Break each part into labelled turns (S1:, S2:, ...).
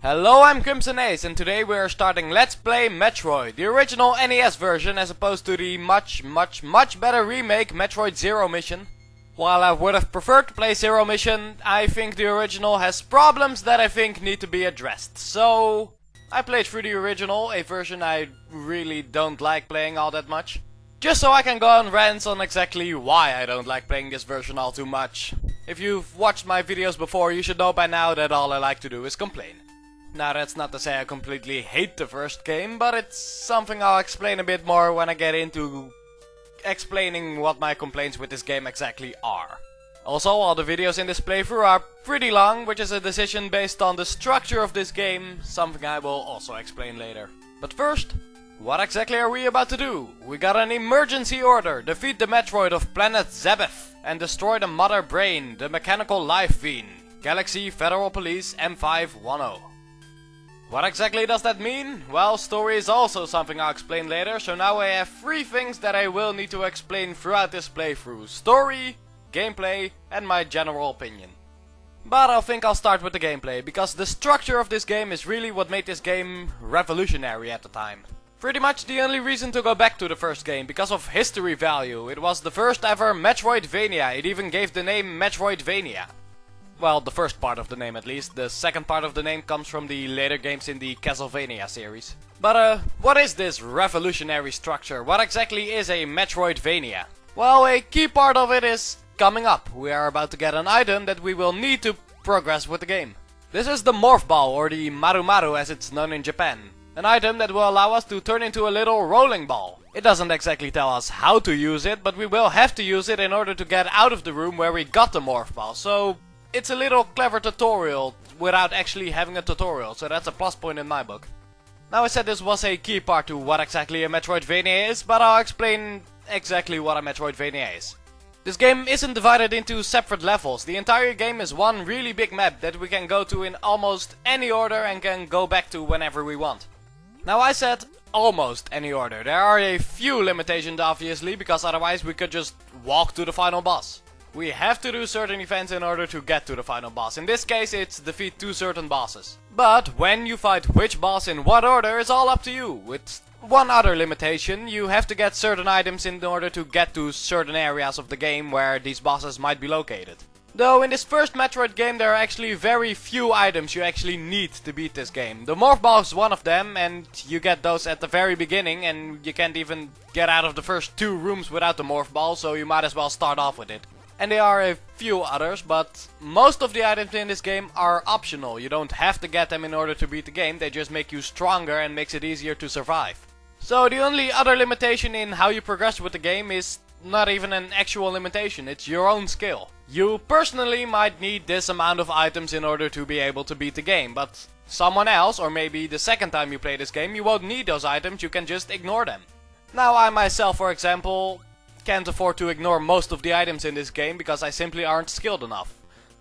S1: Hello, I'm CrimsonAce, and today we are starting Let's Play Metroid, the original NES version as opposed to the much better remake Metroid Zero Mission. While I would have preferred to play Zero Mission, I think the original has problems that I think need to be addressed. So, I played through the original, a version I really don't like playing all that much. Just so I can go on rants on exactly why I don't like playing this version all too much. If you've watched my videos before, you should know by now that all I like to do is complain. Now that's not to say I completely hate the first game, but it's something I'll explain a bit more when I get into explaining what my complaints with this game exactly are. Also, all the videos in this playthrough are pretty long, which is a decision based on the structure of this game, something I will also explain later. But first, what exactly are we about to do? We got an emergency order: defeat the Metroid of planet Zebes and destroy the Mother Brain, the mechanical life fiend. Galaxy Federal Police M510. What exactly does that mean? Well, story is also something I'll explain later, so now I have 3 things that I will need to explain throughout this playthrough: story, gameplay, and my general opinion. But I think I'll start with the gameplay, because the structure of this game is really what made this game revolutionary at the time. Pretty much the only reason to go back to the first game, because of history value. It was the first ever Metroidvania, it even gave the name Metroidvania. Well, the first part of the name at least. The second part of the name comes from the later games in the Castlevania series. But what is this revolutionary structure? What exactly is a Metroidvania? Well, a key part of it is coming up. We are about to get an item that we will need to progress with the game. This is the Morph Ball, or the Maru as it's known in Japan. An item that will allow us to turn into a little rolling ball. It doesn't exactly tell us how to use it, but we will have to use it in order to get out of the room where we got the Morph Ball. So it's a little clever tutorial without actually having a tutorial, so that's a plus point in my book. Now, I said this was a key part to what exactly a Metroidvania is, but I'll explain exactly what a Metroidvania is. This game isn't divided into separate levels. The entire game is one really big map that we can go to in almost any order and can go back to whenever we want. Now, I said almost any order. There are a few limitations obviously, because otherwise we could just walk to the final boss. We have to do certain events in order to get to the final boss. In this case, it's defeat 2 certain bosses. But when you fight which boss in what order is all up to you. With one other limitation: you have to get certain items in order to get to certain areas of the game where these bosses might be located. Though in this first Metroid game there are actually very few items you actually need to beat this game. The Morph Ball is one of them, and you get those at the very beginning, and you can't even get out of the first 2 rooms without the Morph Ball, so you might as well start off with it. And there are a few others, but most of the items in this game are optional. You don't have to get them in order to beat the game, they just make you stronger and makes it easier to survive. So the only other limitation in how you progress with the game is not even an actual limitation, it's your own skill. You personally might need this amount of items in order to be able to beat the game, but someone else, or maybe the second time you play this game, you won't need those items, you can just ignore them. Now, I myself, for example, can't afford to ignore most of the items in this game because I simply aren't skilled enough.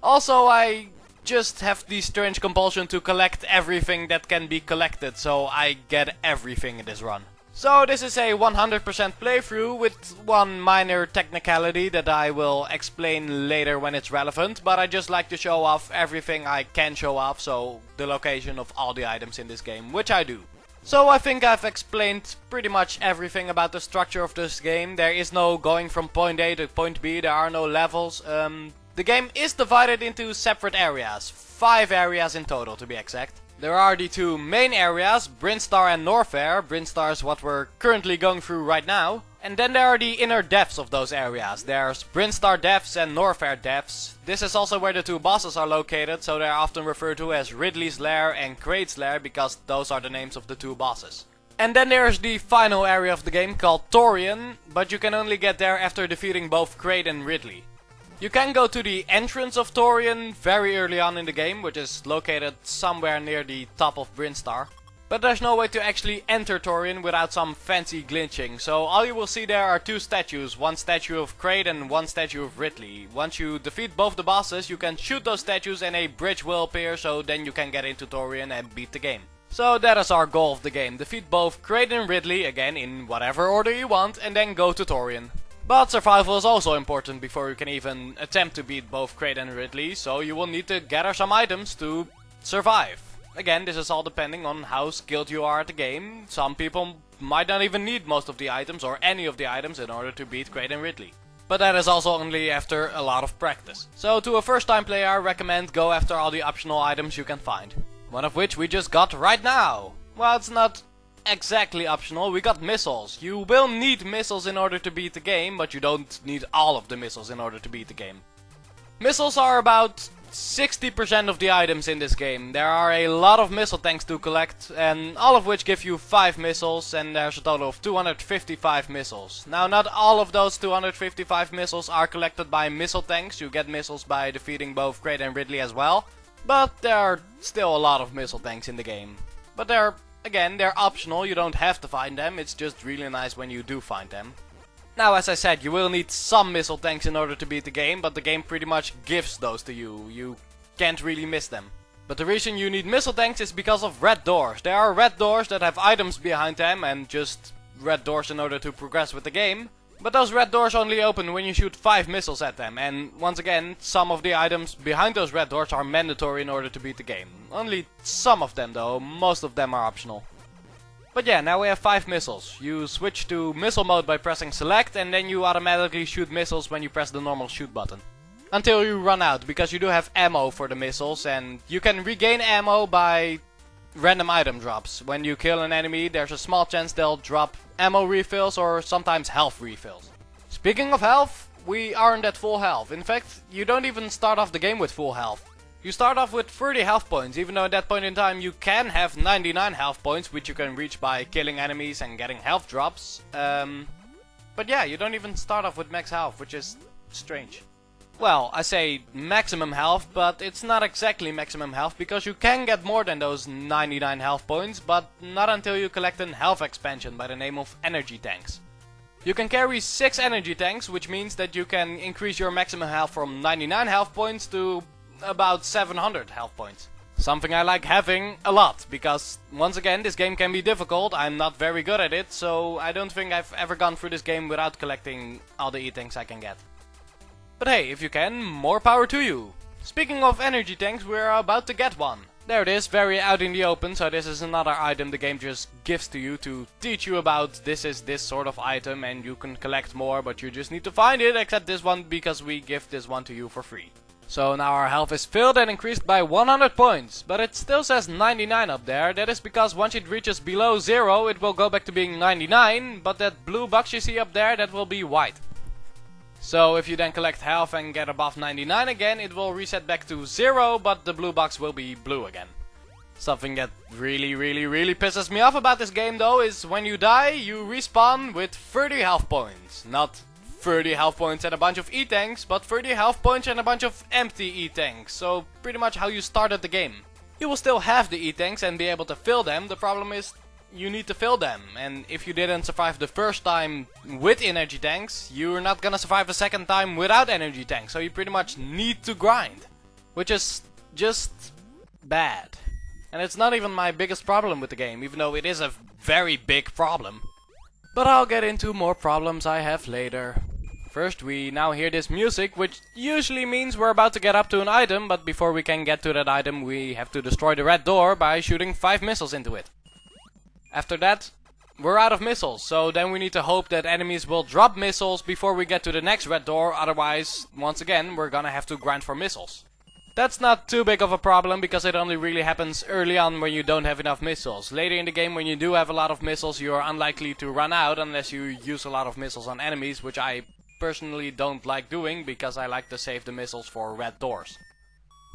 S1: Also, I just have the strange compulsion to collect everything that can be collected, so I get everything in this run. So this is a 100% playthrough with one minor technicality that I will explain later when it's relevant, but I just like to show off everything I can show off, so the location of all the items in this game, which I do. So I think I've explained pretty much everything about the structure of this game. There is no going from point A to point B, there are no levels. The game is divided into separate areas, 5 areas in total to be exact. There are the 2 main areas, Brinstar and Norfair. Brinstar is what we're currently going through right now. And then there are the inner depths of those areas. There's Brinstar depths and Norfair depths. This is also where the 2 bosses are located, so they're often referred to as Ridley's Lair and Kraid's Lair, because those are the names of the 2 bosses. And then there's the final area of the game called Torian, but you can only get there after defeating both Kraid and Ridley. You can go to the entrance of Torian very early on in the game, which is located somewhere near the top of Brinstar. But there's no way to actually enter Torian without some fancy glitching, so all you will see there are 2 statues, one statue of Kraid and one statue of Ridley. Once you defeat both the bosses, you can shoot those statues and a bridge will appear, so then you can get into Torian and beat the game. So that is our goal of the game: defeat both Kraid and Ridley, again in whatever order you want, and then go to Torian. But survival is also important before you can even attempt to beat both Kraid and Ridley, so you will need to gather some items to survive. again, this is all depending on how skilled you are at the game. Some people might not even need most of the items or any of the items in order to beat Kraid and Ridley. But that is also only after a lot of practice. So to a first time player I recommend go after all the optional items you can find. One of which we just got right now. Well, it's not exactly optional, we got missiles. You will need missiles in order to beat the game, but you don't need all of the missiles in order to beat the game. Missiles are about 60% of the items in this game. There are a lot of missile tanks to collect, and all of which give you 5 missiles, and there's a total of 255 missiles. Now, not all of those 255 missiles are collected by missile tanks. You get missiles by defeating both Kraid and Ridley as well, but there are still a lot of missile tanks in the game. But they're optional, you don't have to find them, it's just really nice when you do find them. Now, as I said, you will need some missile tanks in order to beat the game, but the game pretty much gives those to you. You can't really miss them. But the reason you need missile tanks is because of red doors. There are red doors that have items behind them and just red doors in order to progress with the game. But those red doors only open when you shoot 5 missiles at them. And once again, some of the items behind those red doors are mandatory in order to beat the game. Only some of them though, most of them are optional. But yeah, now we have 5 missiles. You switch to missile mode by pressing select, and then you automatically shoot missiles when you press the normal shoot button. Until you run out, because you do have ammo for the missiles, and you can regain ammo by random item drops. When you kill an enemy, there's a small chance they'll drop ammo refills or sometimes health refills. Speaking of health, we aren't at full health. In fact, you don't even start off the game with full health. You start off with 30 health points, even though at that point in time you can have 99 health points, which you can reach by killing enemies and getting health drops. But yeah, you don't even start off with max health, which is strange. Well, I say maximum health, but it's not exactly maximum health, because you can get more than those 99 health points, but not until you collect an health expansion by the name of energy tanks. You can carry 6 energy tanks, which means that you can increase your maximum health from 99 health points to about 700 health points. Something I like having a lot, because once again this game can be difficult, I'm not very good at it, so I don't think I've ever gone through this game without collecting all the E-tanks I can get. But hey, if you can, more power to you. Speaking of energy tanks, we're about to get one. There it is, very out in the open, so this is another item the game just gives to you to teach you about this is this sort of item and you can collect more, but you just need to find it, except this one because we give this one to you for free. So now our health is filled and increased by 100 points, but it still says 99 up there. That is because once it reaches below 0 it will go back to being 99, but that blue box you see up there, that will be white. So if you then collect health and get above 99 again, it will reset back to 0, but the blue box will be blue again. Something that really pisses me off about this game though is when you die, you respawn with 30 health points. Not 30 health points and a bunch of E-tanks, but 30 health points and a bunch of empty E-tanks. So pretty much how you started the game. You will still have the E-tanks and be able to fill them. The problem is you need to fill them, and if you didn't survive the first time with energy tanks, you're not gonna survive the second time without energy tanks. So you pretty much need to grind, which is just bad. And it's not even my biggest problem with the game, even though it is a very big problem. But I'll get into more problems I have later. First, we now hear this music, which usually means we're about to get up to an item, but before we can get to that item we have to destroy the red door by shooting 5 missiles into it. After that, we're out of missiles, so then we need to hope that enemies will drop missiles before we get to the next red door, otherwise, once again, we're gonna have to grind for missiles. That's not too big of a problem, because it only really happens early on when you don't have enough missiles. Later in the game, when you do have a lot of missiles, you are unlikely to run out unless you use a lot of missiles on enemies, which I personally don't like doing, because I like to save the missiles for red doors.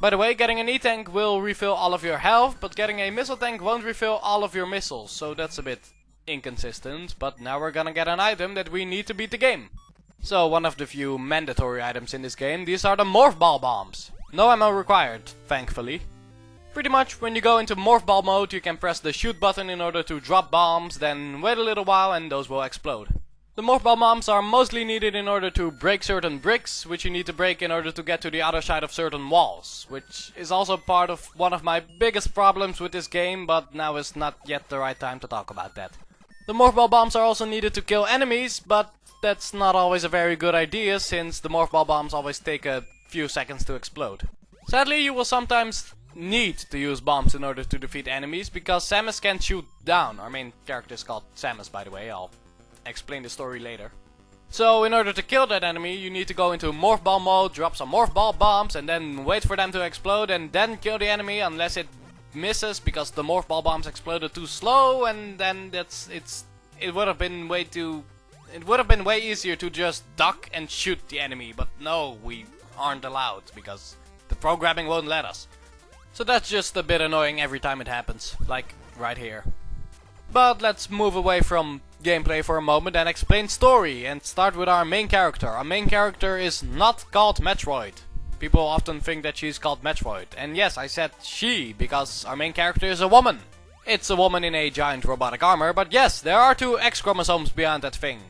S1: By the way, getting an E-tank will refill all of your health, but getting a missile tank won't refill all of your missiles, so that's a bit inconsistent, but now we're gonna get an item that we need to beat the game. So, one of the few mandatory items in this game, these are the Morph Ball bombs. No ammo required, thankfully. Pretty much when you go into Morph Ball mode you can press the shoot button in order to drop bombs, then wait a little while and those will explode. The Morph Ball bombs are mostly needed in order to break certain bricks, which you need to break in order to get to the other side of certain walls, which is also part of one of my biggest problems with this game, but now is not yet the right time to talk about that. The Morph Ball bombs are also needed to kill enemies, but that's not always a very good idea, since the Morph Ball bombs always take a few seconds to explode. Sadly, you will sometimes need to use bombs in order to defeat enemies, because Samus can shoot down. Our main character is called Samus, by the way. I'll explain the story later. So in order to kill that enemy, you need to go into Morph Ball mode, drop some Morph Ball bombs, and then wait for them to explode, and then kill the enemy unless it misses, because the Morph Ball bombs exploded too slow, and then it would have been way easier to just duck and shoot the enemy, but no, we aren't allowed, because the programming won't let us. So that's just a bit annoying every time it happens, like right here. But let's move away from gameplay for a moment and explain story, and start with our main character. Our main character is not called Metroid. People often think that she's called Metroid, and yes, I said she, because our main character is a woman. It's a woman in a giant robotic armor, but yes, there are 2 X chromosomes behind that thing.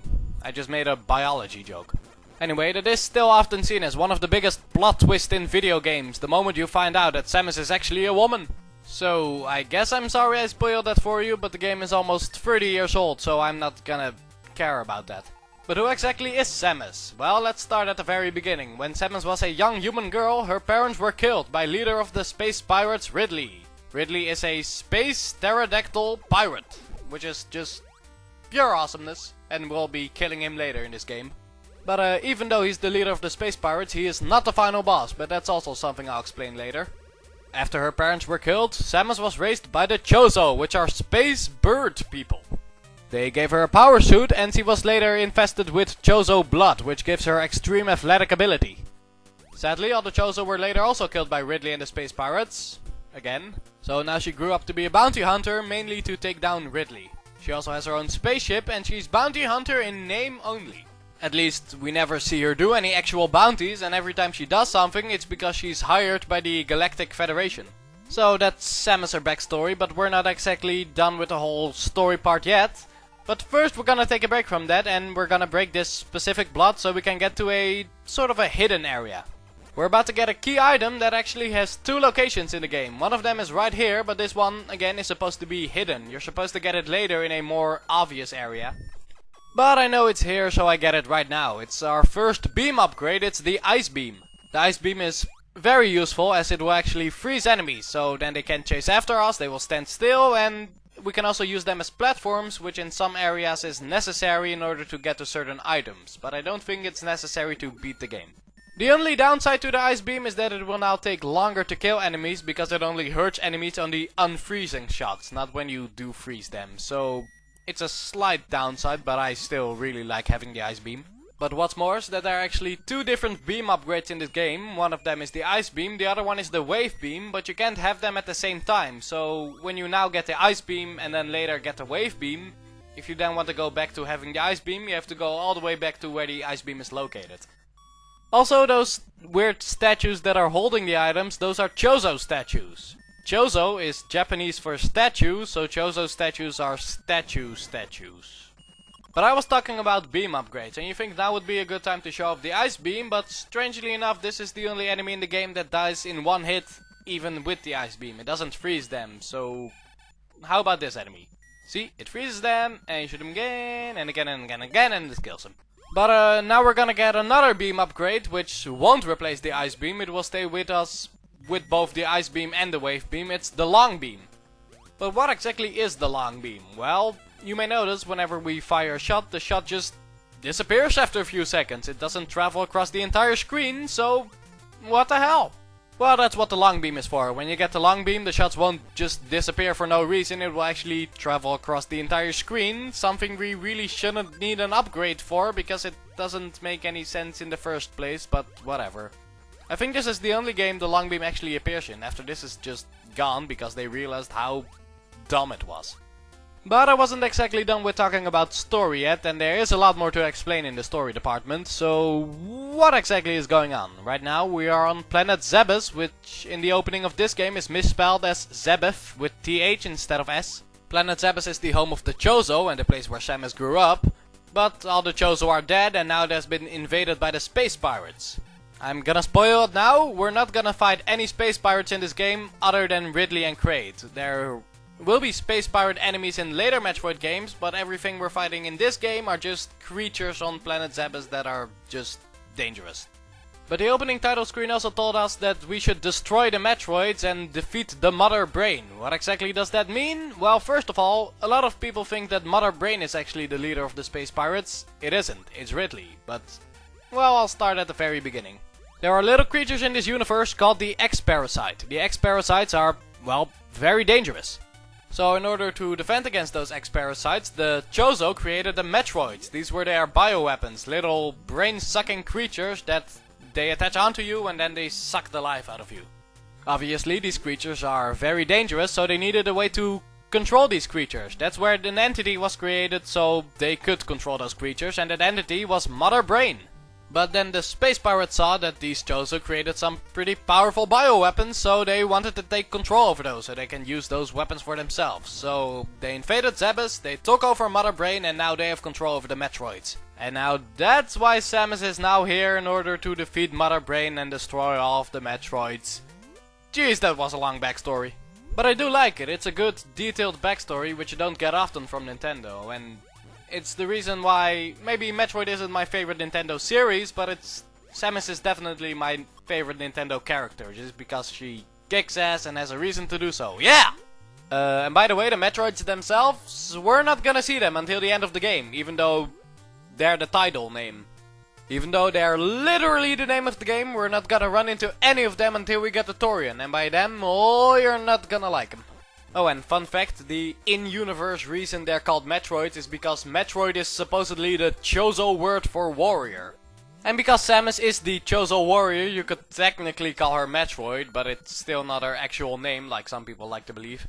S1: I just made a biology joke. Anyway, that is still often seen as one of the biggest plot twists in video games, the moment you find out that Samus is actually a woman. So, I guess I'm sorry I spoiled that for you, but the game is almost 30 years old, so I'm not gonna care about that. But who exactly is Samus? Well, let's start at the very beginning. When Samus was a young human girl, her parents were killed by leader of the space pirates, Ridley. Ridley is a space pterodactyl pirate, which is just pure awesomeness, and we'll be killing him later in this game. But even though he's the leader of the space pirates, he is not the final boss, but that's also something I'll explain later. After her parents were killed, Samus was raised by the Chozo, which are space bird people. They gave her a power suit, and she was later infested with Chozo blood, which gives her extreme athletic ability. Sadly, all the Chozo were later also killed by Ridley and the space pirates. Again. So now she grew up to be a bounty hunter, mainly to take down Ridley. She also has her own spaceship, and she's bounty hunter in name only. At least, we never see her do any actual bounties, and every time she does something, it's because she's hired by the Galactic Federation. So that's Samus her backstory, but we're not exactly done with the whole story part yet. But first we're gonna take a break from that, and we're gonna break this specific blood so we can get to a sort of a hidden area. We're about to get a key item that actually has 2 locations in the game. One of them is right here, but this one, again, is supposed to be hidden. You're supposed to get it later in a more obvious area. But I know it's here, so I get it right now. It's our first beam upgrade, it's the Ice Beam. The Ice Beam is very useful, as it will actually freeze enemies, so then they can't chase after us, they will stand still, and we can also use them as platforms, which in some areas is necessary in order to get to certain items. But I don't think it's necessary to beat the game. The only downside to the Ice Beam is that it will now take longer to kill enemies, because it only hurts enemies on the unfreezing shots, not when you do freeze them. So it's a slight downside, but I still really like having the Ice Beam. But what's more is that there are actually 2 different beam upgrades in this game. One of them is the Ice Beam, the other one is the Wave Beam, but you can't have them at the same time. So when you now get the Ice Beam and then later get the Wave Beam, if you then want to go back to having the Ice Beam, you have to go all the way back to where the Ice Beam is located. Also, those weird statues that are holding the items, those are Chozo statues. Chozo is Japanese for statue, so Chozo statues are statues. But I was talking about beam upgrades, and you think now would be a good time to show off the Ice Beam, but strangely enough, this is the only enemy in the game that dies in one hit, even with the Ice Beam. It doesn't freeze them, so how about this enemy? See, it freezes them, and you shoot them again, and again, and again, and again, and it kills them. But now we're gonna get another beam upgrade, which won't replace the Ice Beam. It will stay with us with both the Ice Beam and the Wave Beam. It's the Long Beam. But what exactly is the Long Beam? Well, you may notice whenever we fire a shot, the shot just disappears after a few seconds. It doesn't travel across the entire screen, so what the hell? Well, that's what the Long Beam is for. When you get the Long Beam, the shots won't just disappear for no reason. It will actually travel across the entire screen. Something we really shouldn't need an upgrade for, because it doesn't make any sense in the first place, but whatever. I think this is the only game the Long Beam actually appears in. After this is just gone, because they realized how dumb it was. But I wasn't exactly done with talking about story yet, and there is a lot more to explain in the story department, so what exactly is going on? Right now we are on planet Zebes, which in the opening of this game is misspelled as Zebeth with TH instead of S. Planet Zebes is the home of the Chozo and the place where Samus grew up, but all the Chozo are dead and now there's been invaded by the space pirates. I'm gonna spoil it now, we're not gonna fight any space pirates in this game other than Ridley and Kraid. There will be space pirate enemies in later Metroid games, but everything we're fighting in this game are just creatures on planet Zebes that are just dangerous. But the opening title screen also told us that we should destroy the Metroids and defeat the Mother Brain. What exactly does that mean? Well, first of all, a lot of people think that Mother Brain is actually the leader of the Space Pirates. It isn't, it's Ridley. But, well, I'll start at the very beginning. There are little creatures in this universe called the X-Parasite. The X-Parasites are, well, very dangerous. So in order to defend against those X-Parasites, the Chozo created the Metroids. These were their bioweapons, little brain-sucking creatures that they attach onto you and then they suck the life out of you. Obviously, these creatures are very dangerous, so they needed a way to control these creatures. That's where an entity was created so they could control those creatures, and that entity was Mother Brain. But then the Space Pirates saw that these Chozo created some pretty powerful bioweapons, so they wanted to take control over those so they can use those weapons for themselves. So they invaded Zebes, they took over Mother Brain, and now they have control over the Metroids. And now that's why Samus is now here in order to defeat Mother Brain and destroy all of the Metroids. Jeez, that was a long backstory. But I do like it, it's a good detailed backstory which you don't get often from Nintendo, and it's the reason why maybe Metroid isn't my favorite Nintendo series, but Samus is definitely my favorite Nintendo character, just because she kicks ass and has a reason to do so. Yeah! And by the way, the Metroids themselves, we're not gonna see them until the end of the game, even though they're the title name. Even though they're literally the name of the game, we're not gonna run into any of them until we get the Torian, and by them, oh, you're not gonna like them. Oh, and fun fact, the in-universe reason they're called Metroids is because Metroid is supposedly the Chozo word for warrior. And because Samus is the Chozo warrior, you could technically call her Metroid, but it's still not her actual name, like some people like to believe.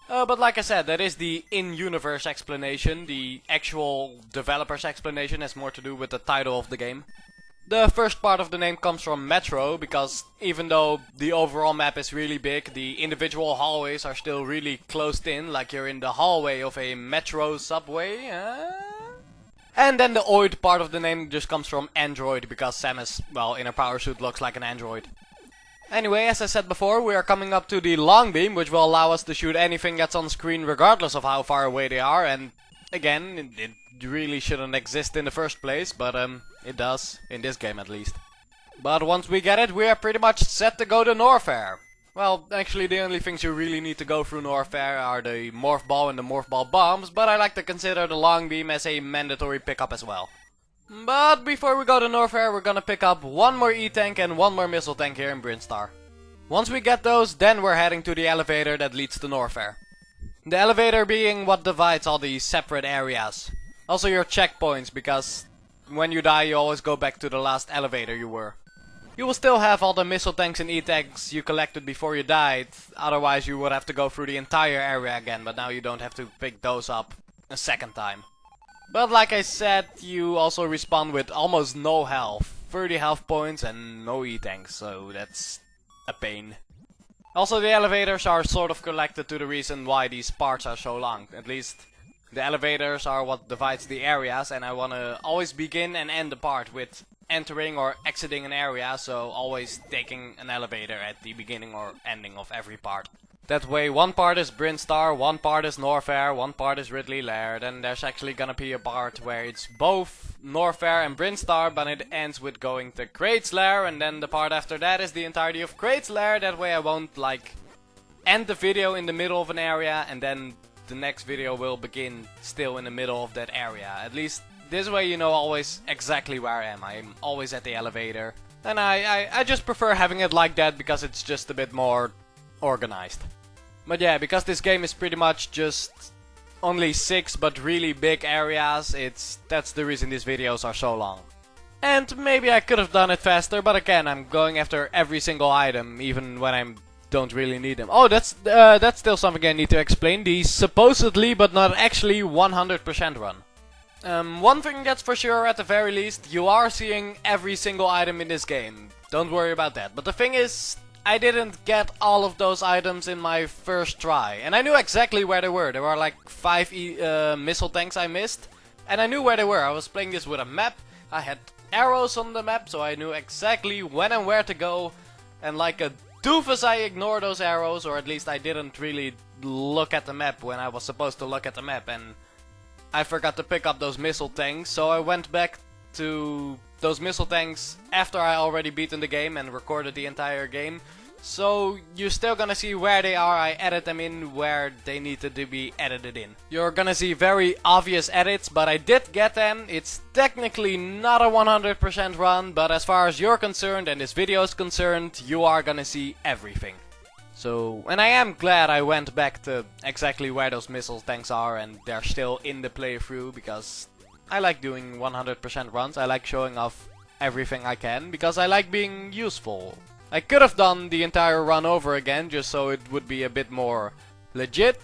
S1: But like I said, that is the in-universe explanation. The actual developer's explanation has more to do with the title of the game. The first part of the name comes from Metro, because even though the overall map is really big, the individual hallways are still really closed in, like you're in the hallway of a metro subway. And then the oid part of the name just comes from Android, because Samus, well, in her power suit looks like an android. Anyway, as I said before, we are coming up to the long beam, which will allow us to shoot anything that's on screen regardless of how far away they are, and again, it really shouldn't exist in the first place, but it does, in this game at least. But once we get it, we are pretty much set to go to Norfair. Well, actually the only things you really need to go through Norfair are the Morph Ball and the Morph Ball bombs, but I like to consider the long beam as a mandatory pickup as well. But before we go to Norfair, we're gonna pick up one more E-Tank and one more missile tank here in Brinstar. Once we get those, then we're heading to the elevator that leads to Norfair. The elevator being what divides all these separate areas. Also your checkpoints, because when you die you always go back to the last elevator you were. You will still have all the missile tanks and E-Tanks you collected before you died, otherwise you would have to go through the entire area again, but now you don't have to pick those up a second time. But like I said, you also respawn with almost no health, 30 health points and no E-Tanks, so that's a pain. Also the elevators are sort of connected to the reason why these parts are so long. At least the elevators are what divides the areas, and I wanna always begin and end the part with entering or exiting an area, so always taking an elevator at the beginning or ending of every part. That way one part is Brinstar, one part is Norfair, one part is Ridley Lair, then there's actually gonna be a part where it's both Norfair and Brinstar, but it ends with going to Kraid's Lair, and then the part after that is the entirety of Kraid's Lair. That way I won't like end the video in the middle of an area and then the next video will begin still in the middle of that area. At least this way you know always exactly where I am. I'm always at the elevator, and I just prefer having it like that because it's just a bit more organized. But yeah, because this game is pretty much just only 6 but really big areas, that's the reason these videos are so long. And maybe I could have done it faster, but again, I'm going after every single item, even when I don't really need them. Oh, that's still something I need to explain. The supposedly but not actually 100% run. One thing that's for sure, at the very least, you are seeing every single item in this game. Don't worry about that. But the thing is, I didn't get all of those items in my first try, and I knew exactly where they were. There were like 5 missile tanks I missed, and I knew where they were. I was playing this with a map, I had arrows on the map, so I knew exactly when and where to go, and like a doofus I ignored those arrows, or at least I didn't really look at the map when I was supposed to look at the map, and I forgot to pick up those missile tanks, so I went back to those missile tanks after I already beaten the game and recorded the entire game. So you're still gonna see where they are. I edit them in where they needed to be edited in. You're gonna see very obvious edits, but I did get them. It's technically not a 100% run, but as far as you're concerned and this video is concerned, you are gonna see everything. So, and I am glad I went back to exactly where those missile tanks are and they're still in the playthrough, because I like doing 100% runs. I like showing off everything I can because I like being useful. I could have done the entire run over again just so it would be a bit more legit,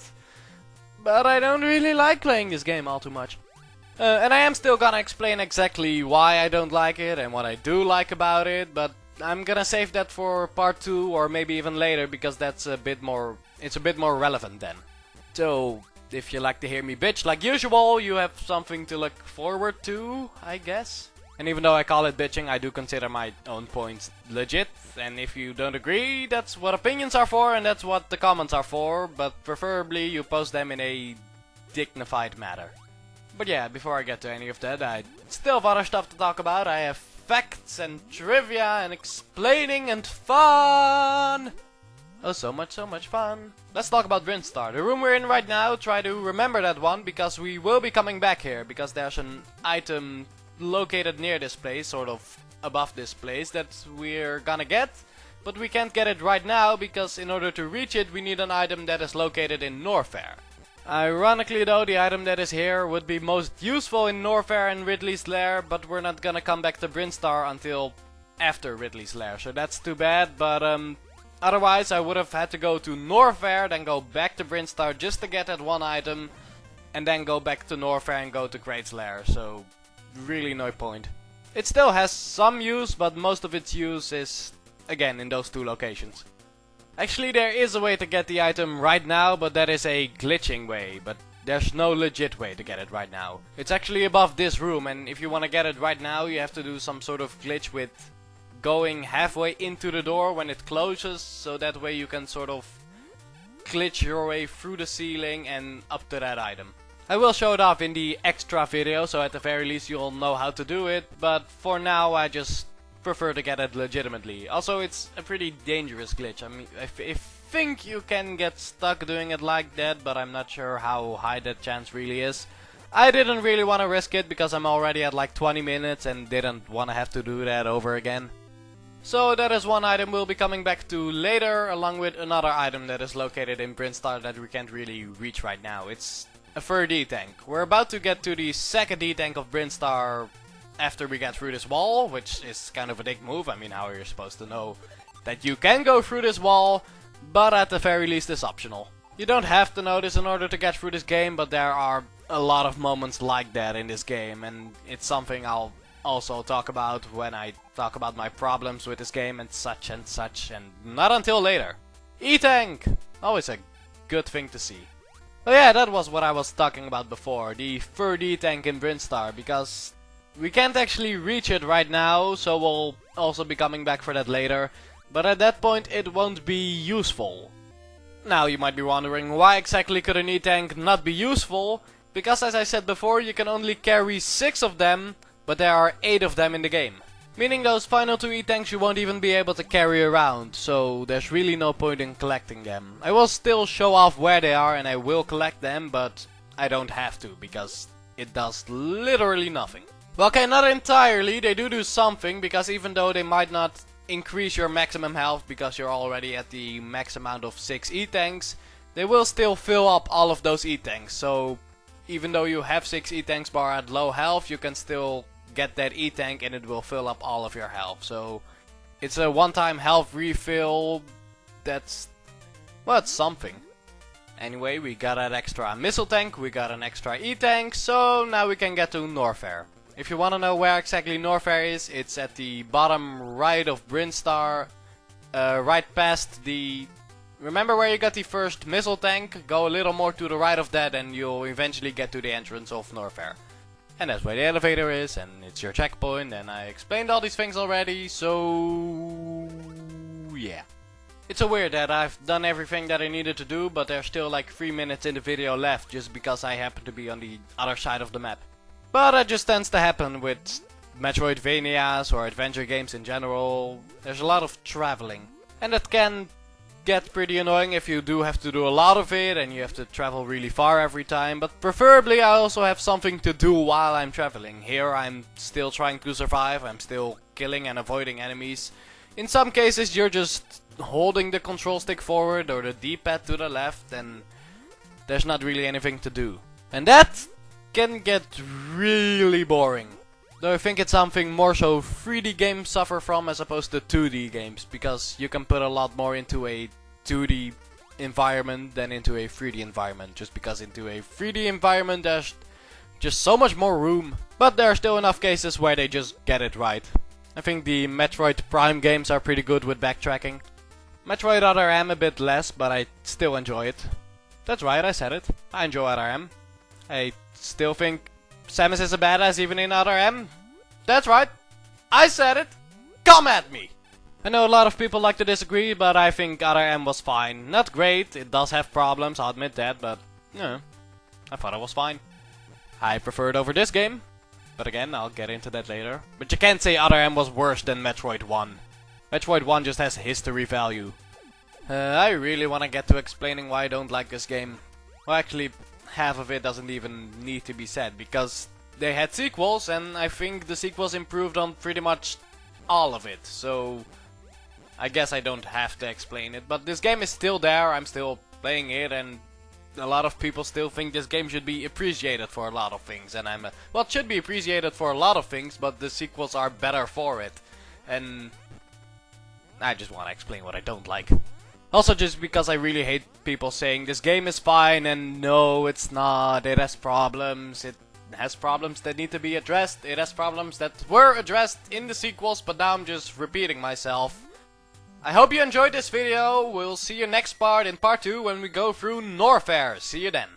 S1: but I don't really like playing this game all too much. And I am still gonna explain exactly why I don't like it and what I do like about it, but I'm gonna save that for part 2 or maybe even later, because that's a bit more, it's a bit more relevant then. So, if you like to hear me bitch like usual, you have something to look forward to, I guess. And even though I call it bitching, I do consider my own points legit. And if you don't agree, that's what opinions are for and that's what the comments are for. But preferably you post them in a dignified manner. But yeah, before I get to any of that, I still have other stuff to talk about. I have facts and trivia and explaining and fun. Oh, so much fun. Let's talk about Brinstar. The room we're in right now, try to remember that one, because we will be coming back here. Because there's an item located near this place, sort of above this place, that we're gonna get, but we can't get it right now because in order to reach it we need an item that is located in Norfair. Ironically though, the item that is here would be most useful in Norfair and Ridley's Lair, but we're not gonna come back to Brinstar until after Ridley's Lair, so that's too bad. But otherwise I would have had to go to Norfair, then go back to Brinstar just to get that one item, and then go back to Norfair and go to Kraid's Lair, so really no point. It still has some use, but most of its use is, again, in those two locations. Actually, there is a way to get the item right now, but that is a glitching way, but there's no legit way to get it right now. It's actually above this room, and if you want to get it right now, you have to do some sort of glitch with going halfway into the door when it closes, so that way you can sort of glitch your way through the ceiling and up to that item. I will show it off in the extra video, so at the very least you'll know how to do it, but for now I just prefer to get it legitimately. Also, it's a pretty dangerous glitch. I mean, I think you can get stuck doing it like that, but I'm not sure how high that chance really is. I didn't really want to risk it because I'm already at like 20 minutes and didn't want to have to do that over again. So that is one item we'll be coming back to later, along with another item that is located in Brinstar that we can't really reach right now. It's a fur D-tank. We're about to get to the second D-tank of Brinstar after we get through this wall, which is kind of a dick move. I mean, how are you supposed to know that you can go through this wall, but at the very least it's optional. You don't have to know this in order to get through this game, but there are a lot of moments like that in this game, and it's something I'll also talk about when I talk about my problems with this game and such, and not until later. E-tank! Always a good thing to see. Oh yeah, that was what I was talking about before, the fur D-tank in Brinstar, because we can't actually reach it right now, so we'll also be coming back for that later, but at that point it won't be useful. Now you might be wondering, why exactly could an E-tank not be useful? Because as I said before, you can only carry 6 of them, but there are 8 of them in the game. Meaning those final 2 E-tanks you won't even be able to carry around, so there's really no point in collecting them. I will still show off where they are and I will collect them, but I don't have to, because it does literally nothing. Well, okay, not entirely, they do something, because even though they might not increase your maximum health because you're already at the max amount of 6 E-tanks, they will still fill up all of those E-tanks, so even though you have 6 E-tanks bar at low health, you can still get that E-tank and it will fill up all of your health. So it's a one-time health refill. That's, well, it's something. Anyway, we got an extra missile tank, we got an extra E-tank, so now we can get to Norfair. If you want to know where exactly Norfair is, it's at the bottom right of Brinstar, right past the... Remember where you got the first missile tank? Go a little more to the right of that and you'll eventually get to the entrance of Norfair. And that's where the elevator is, and it's your checkpoint, and I explained all these things already, so... yeah. It's so weird that I've done everything that I needed to do, but there's still like 3 minutes in the video left, just because I happen to be on the other side of the map. But that just tends to happen with Metroidvanias or adventure games in general, there's a lot of traveling. And that can get pretty annoying if you do have to do a lot of it and you have to travel really far every time, but preferably I also have something to do while I'm traveling. Here I'm still trying to survive, I'm still killing and avoiding enemies. In some cases you're just holding the control stick forward or the D-pad to the left and there's not really anything to do. And that can get really boring. Though I think it's something more so 3D games suffer from as opposed to 2D games, because you can put a lot more into a 2D environment than into a 3D environment, just because into a 3D environment there's just so much more room. But there are still enough cases where they just get it right. I think the Metroid Prime games are pretty good with backtracking. Metroid Other M a bit less, but I still enjoy it. That's right, I said it. I enjoy Other M. I still think Samus is a badass even in Other M. That's right, I said it. Come at me! I know a lot of people like to disagree, but I think Other M was fine. Not great, it does have problems, I'll admit that, but yeah, I thought it was fine. I prefer it over this game, but again, I'll get into that later. But you can't say Other M was worse than Metroid 1. Metroid 1 just has history value. I really want to get to explaining why I don't like this game. Well, actually, half of it doesn't even need to be said, because they had sequels and I think the sequels improved on pretty much all of it, so I guess I don't have to explain it. But this game is still there, I'm still playing it, and a lot of people still think this game should be appreciated for a lot of things, and well, it should be appreciated for a lot of things, but the sequels are better for it, and I just want to explain what I don't like. Also, just because I really hate people saying this game is fine and no, it's not, it has problems, it has problems that need to be addressed, it has problems that were addressed in the sequels, but now I'm just repeating myself. I hope you enjoyed this video, we'll see you next part in part 2 when we go through Norfair. See you then.